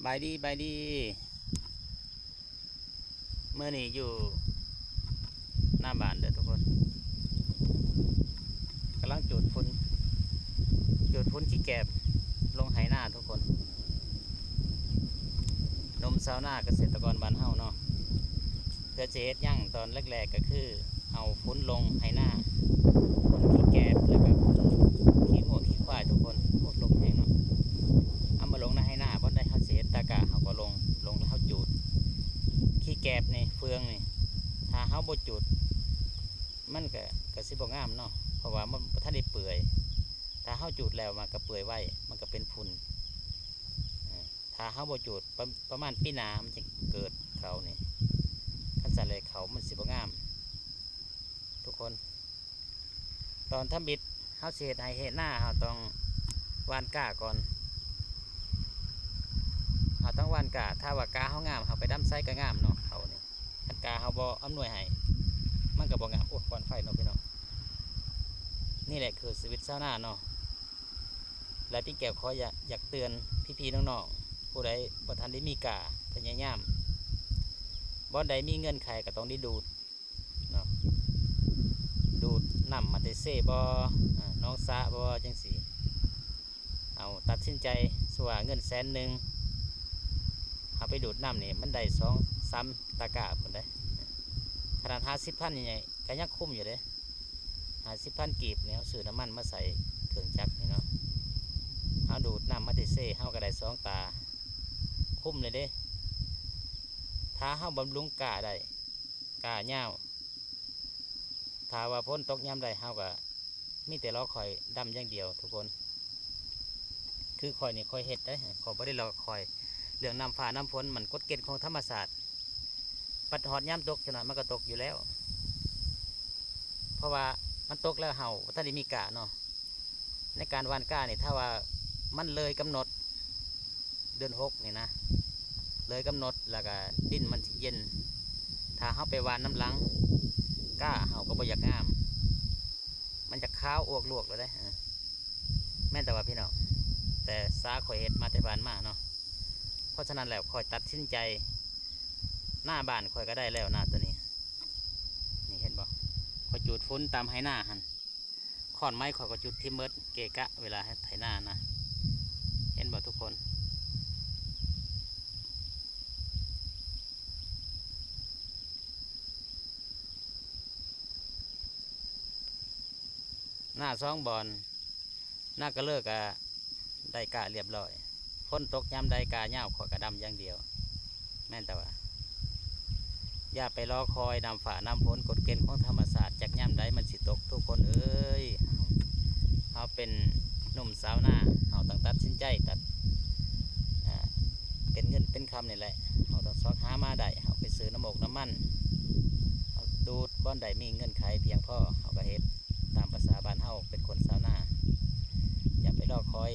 บายดีบายดีเมื่อนี้อยู่หน้าบ้านเด้อทุกคนกำลังจุดฝุ่นขี้แกบลงไหหน้าทุกคนนมสาวหน้าเกษตรกรบ้านเฮาเนาะเพื่อจะเฮ็ดยั่งตอนแรกๆก็คือเอาฝุ่นลงไหหน้าฝุ่นขี้แกบแล้วก็ขี้งัวขี้ควายทุกคนพวกลงแห้งเนาะเอามาลงในไหหน้าบ่ได้เฮาสิเฮ็ดตะกะเฮาก็ลงแล้วเฮาจุดขี้แกบนี่เฟืองนี่ถ้าเฮาบ่จุดมันก็สิบ่งามเนาะเพราะว่ามันบ่ทันได้เปื่อยถ้าเฮาจุดแล้วมันก็เปื่อยไว้มันก็เป็นฝุ่นถ้าเฮาบ่จุดประมาณปีหน้ามันจะเกิดเขานี่คันสั่นเลยเขามันสิบ่งามทุกคนตอนทำบิดเฮาสิเฮ็ดให้เฮ็ดหน้าเฮาต้องหว่านก้าก่อนเฮาต้องหว่านก้าถ้าว่ากาเฮางามเฮาไปดำไส้ก็งามเนาะเขานี่คันกาเฮาบ่อำนวยให้มันก็บ่งามโอ้ควันไฟเนาะพี่น้องนี่แหละคือชีวิตชาวนาเนาะและพี่แก้วขออยากเตือนพี่ๆน้องๆผู้ใดบ่ทันได้มีกาพยายามบ่ใดมีเงินไขก็ต้องได้ดูดเนาะดูดน้ำมาเตเซ่บ่น้องสะบ่จังสีเอาตัดสินใจสว่าเงิน100,000เอาไปดูดน้ำนี่มันได้2-3 ตะกร้าพุ่นได้ขนาด50,000ยังไงก็ยังคุ้มอยู่เด้50,000กีบเนี่ยซื้อน้ำมันมาใส่เครื่องจักรนี่เนาะเอาดูดน้ำมาเตเซ่เฮาก็ได้2 ตาคุ้มเลยเด้ถ้าเฮาบำรุงกาได้กาเงาถ้าว่าพ้นตกย้ำได้เฮาก็มีแต่รอคอยดำอย่างเดียวทุกคนคือคอยนี่คอยเฮ็ดได้ขอบ่ได้รอคอยเรื่องน้ำฟ้าน้ำฝนมันกฎเกณฑ์ของธรรมศาสตร์ปัดหอดย้ำตกจังหน่อยมันก็ตกอยู่แล้วเพราะว่ามันตกแล้วเฮาถ้าได้มีกาเนาะในการวานกาเนี่ยถ้าว่ามันเลยกำหนดเดือน6นี่นะเลยกำหนดแล้วก็ดินมันสิเย็นถ้าเฮาไปวานน้ำหลังกาเฮาก็บ่อยากงามมันจะข้าวอ้วกลวกเลยได้แม่นแต่ว่าพี่น้องแต่ซาข่อยเฮ็ดมาแต่บ้านมาเนาะเพราะฉะนั้นแล้วข่อยตัดสินใจหน้าบ้านข่อยก็ได้แล้วหน้าตัวนี้นี่เห็นบ่ข่อยจุดฝุ่นตามไหหน้าหันขอนไม้ข่อยก็จุดที่เมิดเกะกะเวลาไถหน้านะเห็นบ่ทุกคนหน้า2 บอนหน้ากระเลิกอะได้กะเรียบร้อยฝนตกย้ำได้กะเง่าข่อยกระดำอย่างเดียวแม่นแต่ว่าอย่าไปรอคอยน้ำฝ่าน้ำฝนกฎเกณฑ์ของธรรมศาสตร์จากย่ำได้มันสิตกทุกคนเอ้ยเขาเป็นหนุ่มสาวหน้าเขาต้องตัดสินใจตัดเป็นเงินเป็นคำนี่แหละเขาต้องซอกหามาได้เขาไปซื้อน้ำมันเขาดูดบ้อนใดมีเงินไขเพียงพอเขาก็เฮ็ดตามภาษาบ้านเฮาเป็นคนสาวหน้าอย่าไปรอคอย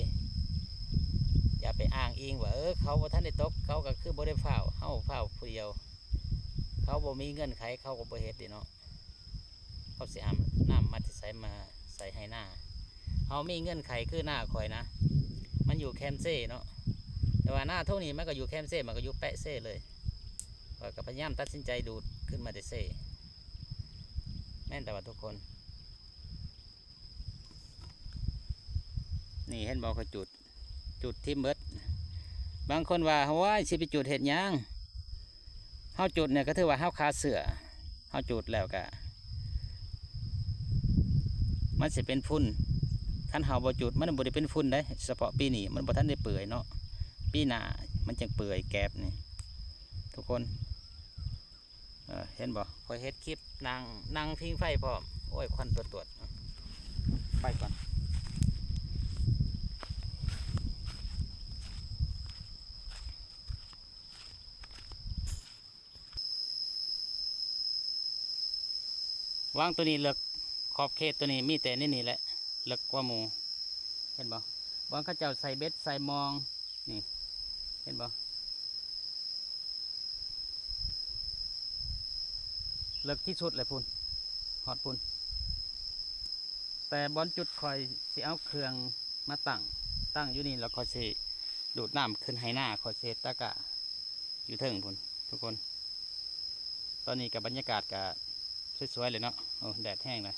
อย่าไปอ้างอิงว่าเขาบ่ทันได้ตกเขาก็คือบ่ได้เฝ้าเฮาเฝ้าผู้เดียวเขาบ่มีเงินไขเขาก็บ่เฮ็ดดิเนาะเขาสิเอาน้ำมาใส่ให้หน้าเขามีเงินไขคือหน้าคอยนะมันอยู่แคมเซ่เนาะแต่ว่าหน้าเท่านี้มันก็อยู่แคมเซ่มันก็อยู่แปะเซ่เลยก็พยายามตัดสินใจดูดขึ้นมาแต่เซ่แม่นแต่ว่าทุกคนนี่เห็นบอกเขาจุดที่เบิดบางคนว่าว่าสิไปจุดเห็ดยางเฮาจุดเนี่ยก็ถือว่าเฮาคาเสือเฮาจุดแล้วก็มันสิเป็นฝุ่นคันเฮาบ่จุดมันบ่ได้เป็นฝุ่นได้เฉพาะปีนี้มันบ่ทันได้เปื่อยเนาะปีหน้ามันจังเปื่อยแกบนี่ทุกคนเห็นบ่คอยเฮ็ดคลิปนั่งพิงไฟพร้อมโอ้ยควันตรวจไปก่อนวางตัวนี้เลิกขอบเขตตัวนี้มีแต่นี่แหละเลิกกว่าหมูเห็นบ่วางข้าเจ้าใส่เบ็ดใส่มองนี่เห็นบ่เลิกที่สุดเลยพุ่นหอดพุ่นแต่บอลจุดคอยสิเอาเครื่องมาตั้งอยู่นี่แล้วคอยสิ ดูดน้ำขึ้นให้หน้าคอยเซตตะกะอยู่เทิงพุ่นทุกคน ตอนนี้กับบรรยากาศกะสวยๆเลยเนาะโอ้แดดแห้งเลย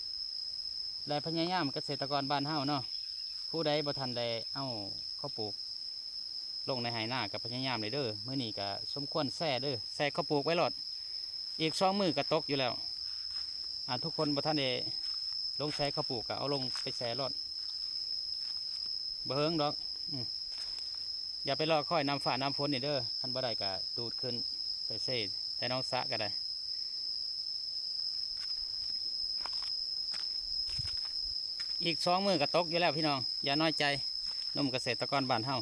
และพยายามเกษตรกรบ้านเฮาเนาะผู้ใดบ่ทันได้เอาข้าวปลูกลงในไหหน้ากับพยายามเลยเด้อเมื่อนี้ก็สมควรแซ่เด้อแซ่ข้าวปลูกไว้หลอดอีก2 มื้อก็ตกอยู่แล้วทุกคนบ่ทันได้ลงแซ่ข้าวปลูกก็เอาลงไปแซ่รอดบ่เฮิงดอกอย่าไปรอค่อยน้ำฟ้าน้ำฝนนี่เด้อคันบ่ได้ก็ดูดขึ้นไปเซ่แต่น้องสะก็ได้อีก2 มื้อก็ตกอยู่แล้วพี่น้องอย่าน้อยใจหนุ่มเกษตรกรบ้านเฮา